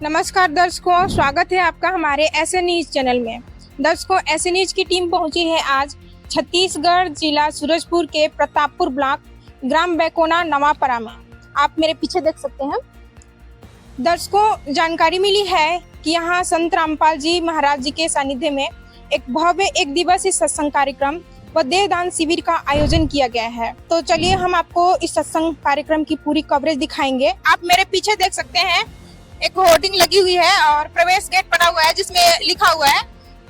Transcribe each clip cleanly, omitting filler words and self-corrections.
नमस्कार दर्शकों, स्वागत है आपका हमारे ऐसे न्यूज चैनल में। दर्शकों, ऐसे न्यूज की टीम पहुंची है आज छत्तीसगढ़ जिला सूरजपुर के प्रतापपुर ब्लॉक ग्राम बैकोना नवापरा में। आप मेरे पीछे देख सकते हैं। दर्शकों, जानकारी मिली है कि यहाँ संत रामपाल जी महाराज जी के सानिध्य में एक भव्य एक दिवसीय सत्संग कार्यक्रम व देहदान शिविर का आयोजन किया गया है। तो चलिए हम आपको इस सत्संग कार्यक्रम की पूरी कवरेज दिखाएंगे। आप मेरे पीछे देख सकते हैं, एक होर्डिंग लगी हुई है और प्रवेश गेट बना हुआ है जिसमें लिखा हुआ है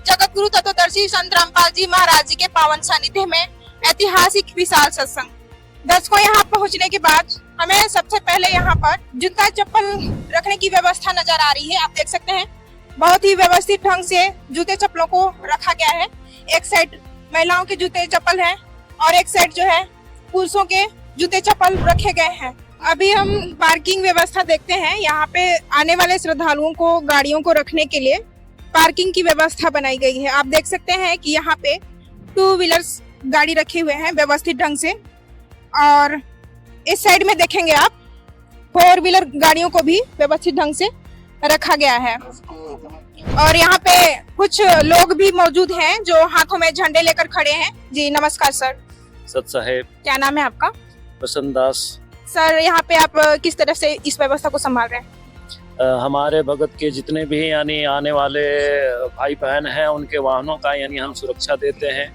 जगत गुरु तत्वदर्शी संत रामपाल जी महाराज जी के पावन सानिध्य में ऐतिहासिक विशाल सत्संग। दर्शकों, यहाँ पहुँचने के बाद हमें सबसे पहले यहाँ पर जूता चप्पल रखने की व्यवस्था नजर आ रही है। आप देख सकते हैं, बहुत ही व्यवस्थित ढंग से जूते चप्पलों को रखा गया है। एक साइड महिलाओं के जूते चप्पल है और एक साइड जो है पुरुषों के जूते चप्पल रखे गए हैं। अभी हम पार्किंग व्यवस्था देखते हैं। यहाँ पे आने वाले श्रद्धालुओं को गाड़ियों को रखने के लिए पार्किंग की व्यवस्था बनाई गई है। आप देख सकते हैं कि यहाँ पे 2 व्हीलर्स गाड़ी रखे हुए हैं व्यवस्थित ढंग से, और इस साइड में देखेंगे आप 4 व्हीलर गाड़ियों को भी व्यवस्थित ढंग से रखा गया है। और यहाँ पे कुछ लोग भी मौजूद हैं जो हाथों में झंडे लेकर खड़े हैं। जी नमस्कार सर। सत साहेब। क्या नाम है आपका? प्रसन्न दास। सर, यहाँ पे आप किस तरह से इस व्यवस्था को संभाल रहे हैं? हमारे भगत के जितने भी यानी आने वाले भाई बहन हैं उनके वाहनों का यानी हम सुरक्षा देते हैं,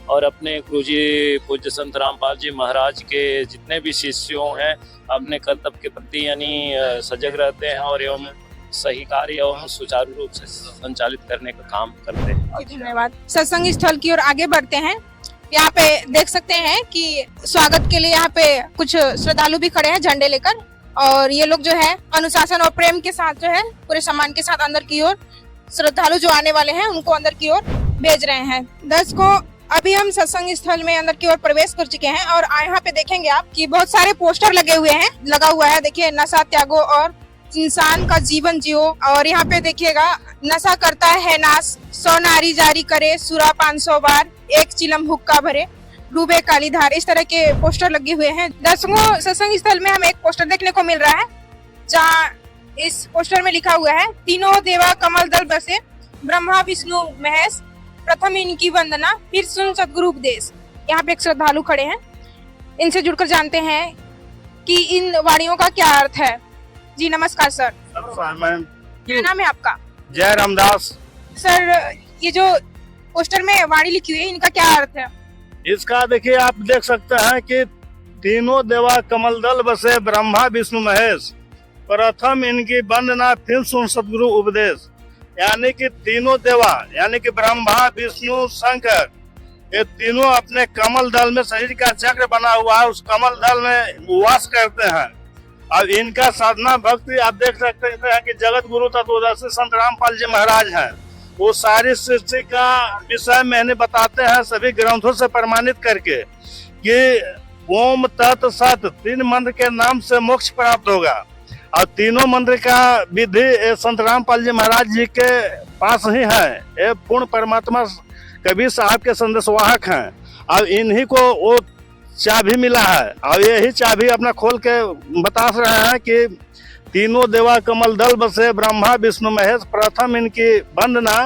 और अपने गुरुजी पूज्य संत रामपाल जी महाराज के जितने भी शिष्यों हैं अपने कर्तव्य के प्रति यानी सजग रहते हैं और एवं सही कार्य एवं सुचारू रूप से संचालित करने का काम करते हैं। धन्यवाद। सत्संग स्थल की ओर आगे बढ़ते हैं। यहाँ पे देख सकते हैं कि स्वागत के लिए यहाँ पे कुछ श्रद्धालु भी खड़े हैं झंडे लेकर, और ये लोग जो है अनुशासन और प्रेम के साथ जो है पूरे सम्मान के साथ अंदर की ओर श्रद्धालु जो आने वाले हैं उनको अंदर की ओर भेज रहे हैं। दर्शकों, अभी हम सत्संग स्थल में अंदर की ओर प्रवेश कर चुके हैं और यहाँ पे देखेंगे आप कि बहुत सारे पोस्टर लगा हुआ है। देखिए, नशा त्यागो और इंसान का जीवन जियो। और यहाँ पे देखिएगा, नशा करता है नाश, 100 नारी जारी करे सुरा 500 बार, एक चिलम हुक्का भरे डूबे काली धार। इस तरह के पोस्टर लगे हुए हैं। दर्शकों, सत्संग स्थल में हमें एक पोस्टर देखने को मिल रहा है जहाँ इस पोस्टर में लिखा हुआ है तीनों देवा कमल दल बसे, ब्रह्मा विष्णु महेश, प्रथम इनकी वंदना फिर सुन सदगुरु उपदेश। यहाँ पे एक श्रद्धालु खड़े हैं, इनसे जुड़कर जानते हैं कि इन वाणियों का क्या अर्थ है। जी नमस्कार सर। क्या नाम है आपका? जय रामदास। सर, ये जो पोस्टर में वाणी लिखी हुई है इनका क्या अर्थ है? इसका देखिए, आप देख सकते हैं कि तीनों देवा कमल दल बसे, ब्रह्मा विष्णु महेश, प्रथम इनकी वंदना फिर सुन सदगुरु उपदेश। यानी कि तीनों देवा यानी कि ब्रह्मा विष्णु शंकर, ये तीनों अपने कमल दल में शरीर का चक्र बना हुआ है, उस कमल दल में वास करते हैं। अब इनका साधना भक्ति आप देख सकते हैं कि जगत गुरु तत्वदर्शी संत रामपाल जी महाराज हैं। वो सारी सृष्टि का विषय मैंने बताते हैं सभी ग्रंथों से प्रमाणित करके कि ओम तत् सत 3 मंत्र के नाम से मोक्ष प्राप्त होगा। और तीनों मंत्र का विधि संत रामपाल जी महाराज जी के पास ही है। ये पूर्ण परमात्मा कबीर साहब के संदेशवाहक हैं। अब इन्हीं को वो चाबी मिला है और यही चाबी अपना खोल के बता रहे हैं कि तीनों देवा कमल दल बसे, ब्रह्मा विष्णु महेश, प्रथम इनकी वंदना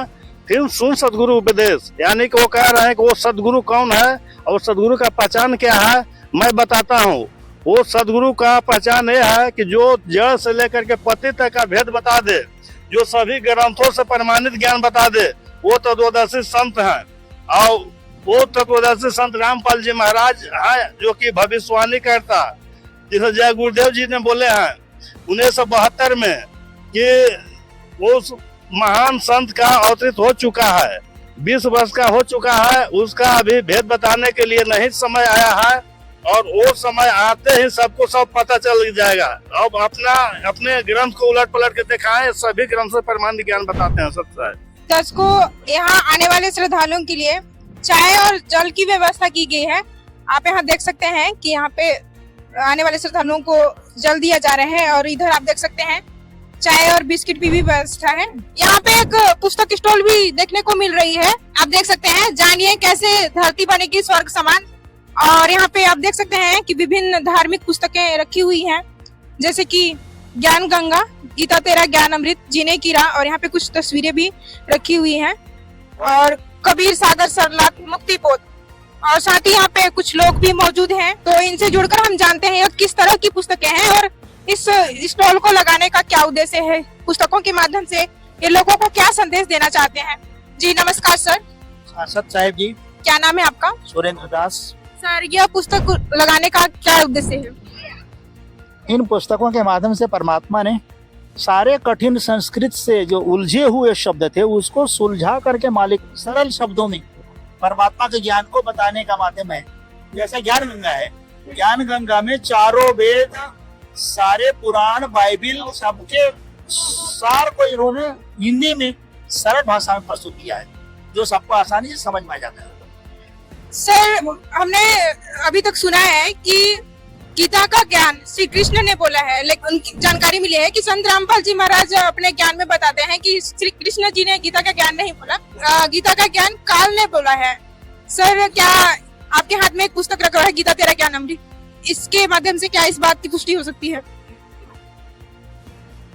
फिर सुन सदगुरु उपदेश। यानी कि वो कह रहे हैं कि वो सदगुरु कौन है और सदगुरु का पहचान क्या है, मैं बताता हूँ। वो सदगुरु का पहचान ये है कि जो जड़ से लेकर के पति तक का भेद बता दे, जो सभी ग्रंथों से प्रमाणित ज्ञान बता दे, वो तत्वदर्शी संत है। और वो तत्वदर्शी संत रामपाल जी महाराज है जो कि भविष्यवाणी करता, जिसे जय गुरुदेव जी ने बोले हैं 1972 में कि उस महान संत का अवतरित हो चुका है, 20 वर्ष का हो चुका है। उसका अभी भेद बताने के लिए नहीं समय आया है, और वो समय आते ही सबको सब पता चल जाएगा। अब अपने ग्रंथ को उलट पलट के दिखाएं, सभी ग्रंथ से प्रमाणित ज्ञान बताते हैं सबसे। दर्शकों, यहाँ आने वाले श्रद्धालुओं के लिए चाय और जल की व्यवस्था की गई है। आप यहाँ देख सकते हैं कि यहाँ पे आने वाले श्रद्धालुओं को जल दिया जा रहा है, और इधर आप देख सकते हैं चाय और बिस्किट की भी व्यवस्था है। यहाँ पे एक पुस्तक स्टॉल भी देखने को मिल रही है। आप देख सकते हैं, जानिए कैसे धरती बनेगी स्वर्ग समान। और यहाँ पे आप देख सकते हैं कि विभिन्न धार्मिक पुस्तकें रखी हुई हैं, जैसे कि ज्ञान गंगा, गीता तेरा ज्ञान अमृत, जीने की राह, और यहाँ पे कुछ तस्वीरें भी रखी हुई हैं, और कबीर सागर सरलाख मुक्ति पोत, और साथ ही यहाँ पे कुछ लोग भी मौजूद हैं। तो इनसे जुड़कर हम जानते हैं किस तरह की पुस्तकें हैं और इस स्टॉल को लगाने का क्या उद्देश्य है, पुस्तकों के माध्यम से ये लोगों को क्या संदेश देना चाहते हैं। जी नमस्कार सर। सांसद साहब जी, क्या नाम है आपका? सुरेंद्र दास। सर यह पुस्तक लगाने का क्या उद्देश्य है? इन पुस्तकों के माध्यम से परमात्मा ने सारे कठिन संस्कृत से जो उलझे हुए शब्द थे उसको सुलझा करके मालिक सरल शब्दों में परमात्मा के ज्ञान को बताने का माध्यम है। जैसे ज्ञान गंगा है, ज्ञान गंगा में चारों वेद, सारे पुराण, बाइबिल, सबके सार को इन्होंने हिंदी में सरल भाषा में प्रस्तुत किया है, जो सबको आसानी से समझ में आ जाता है। सर हमने अभी तक सुना है कि गीता का ज्ञान श्री कृष्ण ने बोला है, लेकिन उनकी जानकारी मिली है कि संत रामपाल जी महाराज अपने ज्ञान में बताते हैं कि श्री कृष्ण जी ने गीता का ज्ञान नहीं बोला, गीता का ज्ञान काल ने बोला है। सर क्या आपके हाथ में एक पुस्तक रखा है गीता तेरा ज्ञान अमृत, इसके माध्यम से क्या इस बात की पुष्टि हो सकती है?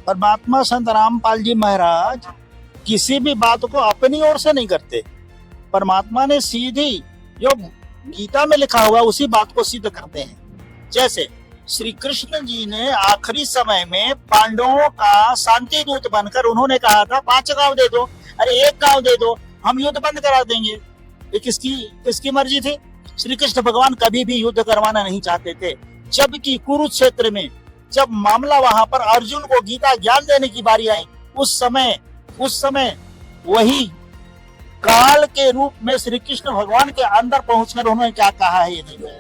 परमात्मा संत रामपाल जी महाराज किसी भी बात को अपनी ओर से नहीं करते। परमात्मा ने सीधी जो गीता में लिखा हुआ है उसी बात को सिद्ध करते हैं। जैसे श्री कृष्ण जी ने आखिरी समय में पांडवों का शांति दूत बनकर उन्होंने कहा था 5 गांव दे दो, अरे 1 गांव दे दो, हम युद्ध बंद करा देंगे। ये किसकी मर्जी थी? श्री कृष्ण भगवान कभी भी युद्ध करवाना नहीं चाहते थे। जबकि कुरुक्षेत्र में जब मामला वहां पर अर्जुन को गीता ज्ञान देने की बारी आई, उस समय वही काल के रूप में श्री कृष्ण भगवान के अंदर पहुंचकर उन्होंने क्या कहा है, ये देखिए।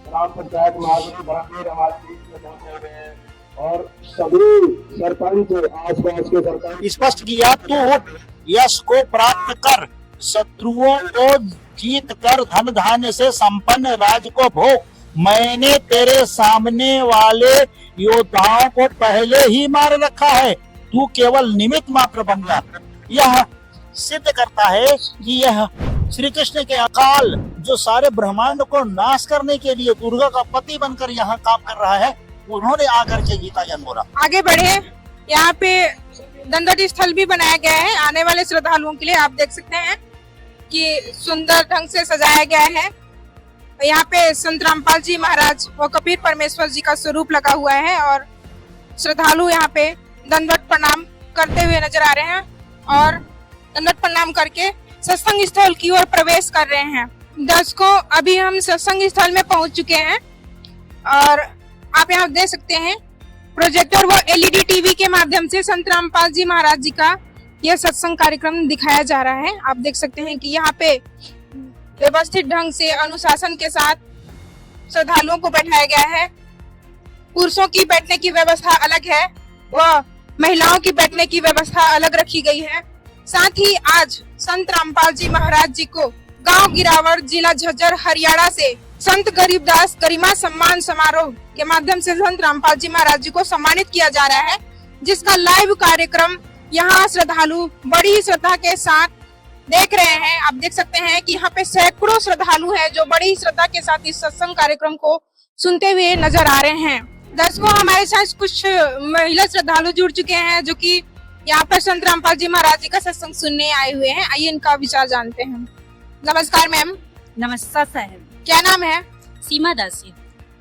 ग्राम पंचायत मार्ग और सभी सरपंच आसपास के सरपंच स्पष्ट किया, तू यश को प्राप्त कर, शत्रुओं को जीत कर, धन धान्य से संपन्न राज को भोग। मैंने तेरे सामने वाले योद्धाओं को पहले ही मार रखा है, तू केवल निमित्त मात्र बन जा। यह सिद्ध करता है कि यह श्री कृष्ण के अकाल जो सारे ब्रह्मांड को नाश करने के लिए दुर्गा का पति बनकर यहाँ काम कर रहा है, उन्होंने आकर के गीता ज्ञान बोला। आगे बढ़े, यहाँ पे दंडवत स्थल भी बनाया गया है आने वाले श्रद्धालुओं के लिए। आप देख सकते हैं कि सुंदर ढंग से सजाया गया है। यहाँ पे संत रामपाल जी महाराज व कबीर परमेश्वर जी का स्वरूप लगा हुआ है और श्रद्धालु यहाँ पे दंडवत प्रणाम करते हुए नजर आ रहे हैं और दंडवत प्रणाम करके सत्संग स्थल की ओर प्रवेश कर रहे हैं। दर्शकों, अभी हम सत्संग स्थल में पहुंच चुके हैं और आप यहाँ देख सकते हैं प्रोजेक्टर व एलईडी टीवी के माध्यम से संत रामपाल जी महाराज जी का यह सत्संग कार्यक्रम दिखाया जा रहा है। आप देख सकते हैं कि यहाँ पे व्यवस्थित ढंग से अनुशासन के साथ श्रद्धालुओं को बैठाया गया है। पुरुषों की बैठने की व्यवस्था अलग है व महिलाओं की बैठने की व्यवस्था अलग रखी गई है। साथ ही आज संत रामपाल जी महाराज जी को गांव गिरावड़, जिला झज्जर, हरियाणा से संत गरीबदास गरिमा सम्मान समारोह के माध्यम से संत रामपाल जी महाराज जी को सम्मानित किया जा रहा है, जिसका लाइव कार्यक्रम यहाँ श्रद्धालु बड़ी श्रद्धा के साथ देख रहे हैं। आप देख सकते हैं कि यहाँ पे सैकड़ों श्रद्धालु हैं जो बड़ी श्रद्धा के साथ इस सत्संग कार्यक्रम को सुनते हुए नजर आ रहे हैं। दर्शकों, हमारे साथ कुछ महिला श्रद्धालु जुड़ चुके हैं जो कि यहाँ पर संत रामपाल जी महाराज जी का सत्संग सुनने आए हुए हैं। आइए इनका विचार जानते हैं। नमस्कार मैम। नमस्कार साहब। क्या नाम है? सीमा दासी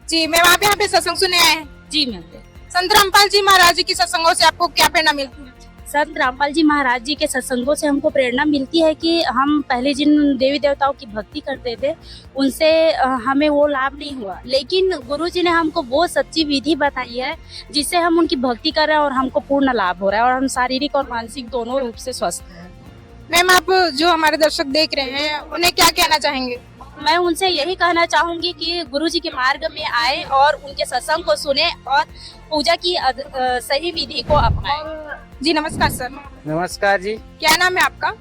जी मैम, आप यहाँ पे सत्संग सुनने आए हैं? जी मैम। संत रामपाल जी महाराज जी के सत्संगों से आपको क्या प्रेरणा मिलती है? संत रामपाल जी महाराज जी के सत्संगों से हमको प्रेरणा मिलती है कि हम पहले जिन देवी देवताओं की भक्ति करते थे उनसे हमें वो लाभ नहीं हुआ, लेकिन गुरु जी ने हमको वो सच्ची विधि बताई है जिससे हम उनकी भक्ति कर रहे हैं और हमको पूर्ण लाभ हो रहा है और हम शारीरिक और मानसिक दोनों रूप से स्वस्थ हैं। मैम, आप जो हमारे दर्शक देख रहे हैं उन्हें क्या कहना चाहेंगे? मैं उनसे यही कहना चाहूंगी कि गुरु जी के मार्ग में आए और उनके सत्संग को सुने और पूजा की सही विधि को अपनाएं। जी नमस्कार सर। नमस्कार जी। क्या नाम है आपका?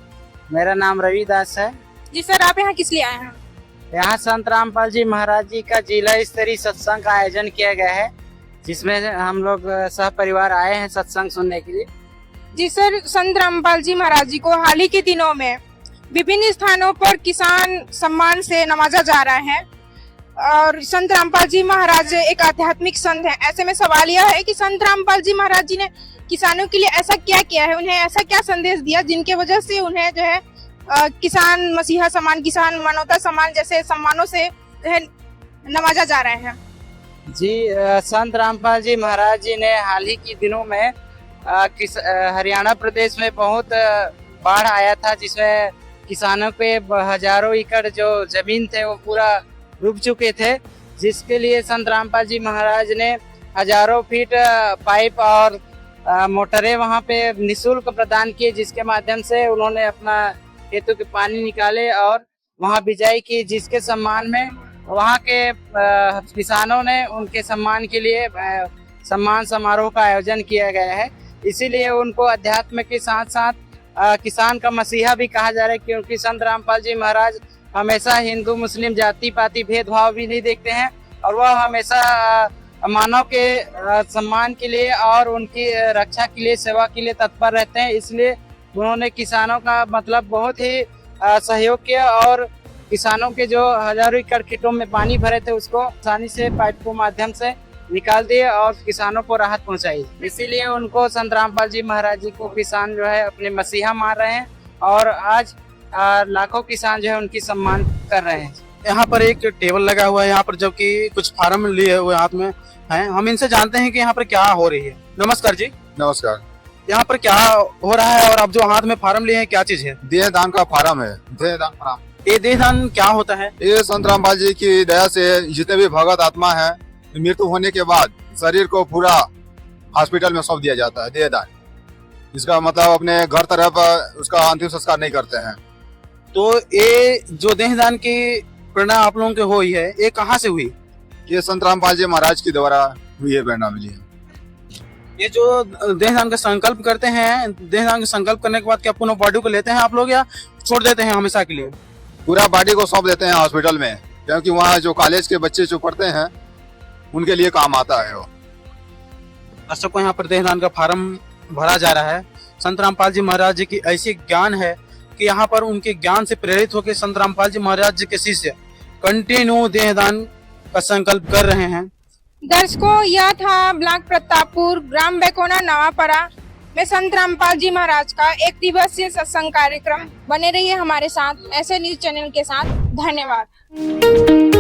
मेरा नाम रविदास है। जी सर, आप यहाँ किस लिए आए हैं? यहाँ संत रामपाल जी महाराज जी का जिला स्तरीय सत्संग का आयोजन किया गया है, जिसमें हम लोग सह परिवार आए हैं सत्संग सुनने के लिए। जी सर, संत रामपाल जी महाराज जी को हाल ही के दिनों में विभिन्न स्थानों पर किसान सम्मान से नवाजा जा रहा है और संत रामपाल जी महाराज एक आध्यात्मिक संत है। ऐसे में सवाल यह है कि संत रामपाल जी महाराज जी ने किसानों के लिए ऐसा क्या किया है, उन्हें ऐसा क्या संदेश दिया जिनके वजह से उन्हें जो है किसान मसीहा सम्मान, किसान मानवता सम्मान जैसे सम्मानों से जो है नवाजा जा रहा है। जी संत रामपाल जी महाराज जी ने हाल ही के दिनों में हरियाणा प्रदेश में बहुत बाढ़ आया था, जिसमें किसानों पे हजारों एकड़ जो जमीन थे वो पूरा डूब चुके थे, जिसके लिए संत रामपाल जी महाराज ने हजारों फीट पाइप और मोटरें वहां पे निःशुल्क प्रदान किए, जिसके माध्यम से उन्होंने अपना खेतों के पानी निकाले और वहां बिजाई की, जिसके सम्मान में वहां के किसानों ने उनके सम्मान के लिए सम्मान समारोह का आयोजन किया गया है। इसीलिए उनको अध्यात्म के साथ साथ किसान का मसीहा भी कहा जा रहा है, क्योंकि संत रामपाल जी महाराज हमेशा हिंदू मुस्लिम जाति पाति भेदभाव भी नहीं देखते हैं और वह हमेशा मानव के सम्मान के लिए और उनकी रक्षा के लिए, सेवा के लिए तत्पर रहते हैं। इसलिए उन्होंने किसानों का मतलब बहुत ही सहयोग किया और किसानों के जो हजारों एकड़ खेतों में पानी भरे थे उसको आसानी से पाइप के माध्यम से निकाल दिए और किसानों को राहत पहुंचाई। इसीलिए उनको संत रामपाल जी महाराज जी को किसान जो है अपने मसीहा मान रहे हैं और आज लाखों किसान जो है उनकी सम्मान कर रहे हैं। यहाँ पर एक टेबल लगा हुआ है, यहाँ पर जबकि कुछ फार्म लिए हुए हाथ में हैं। हम इनसे जानते हैं कि यहाँ पर क्या हो रही है। नमस्कार जी। नमस्कार। यहाँ पर क्या हो रहा है और अब जो हाथ में फार्म लिए हैं क्या चीज है? देहदान का फार्म है। देहदान फार्म, ये देहदान क्या होता है? ये संत रामपाल जी की दया से जितने भी भगत आत्मा है मृत्यु होने के बाद शरीर को पूरा हॉस्पिटल में सौंप दिया जाता है। देहदान, इसका मतलब अपने घर तरफ उसका अंतिम संस्कार नहीं करते हैं। तो ये जो देहदान की प्रेरणा आप लोगों की हुई है, ये कहाँ से हुई? ये संत रामपाल जी महाराज की द्वारा हुई है, प्रेरणा मिली है। ये जो देहदान का संकल्प करते हैं, देहदान का संकल्प करने के बाद क्या पुनः बॉडी को लेते हैं आप लोग या छोड़ देते हैं हमेशा के लिए? पूरा बॉडी को सौंप देते हैं हॉस्पिटल में, क्योंकि वहाँ जो कॉलेज के बच्चे जो पढ़ते हैं उनके लिए काम आता है वो। दर्शकों, यहाँ पर देहदान का फार्म भरा जा रहा है। संत रामपाल जी महाराज जी की ऐसी ज्ञान है कि यहाँ पर उनके ज्ञान से प्रेरित होकर संत रामपाल जी महाराज जी के शिष्य कंटिन्यू देहदान का संकल्प कर रहे हैं। दर्शकों, यह था ब्लॉक प्रतापपुर ग्राम बेकोना नवापरा में संत रामपाल जी महाराज का 1 दिवसीय सत्संग कार्यक्रम। बने रहिए हमारे साथ ऐसे न्यूज चैनल के साथ। धन्यवाद।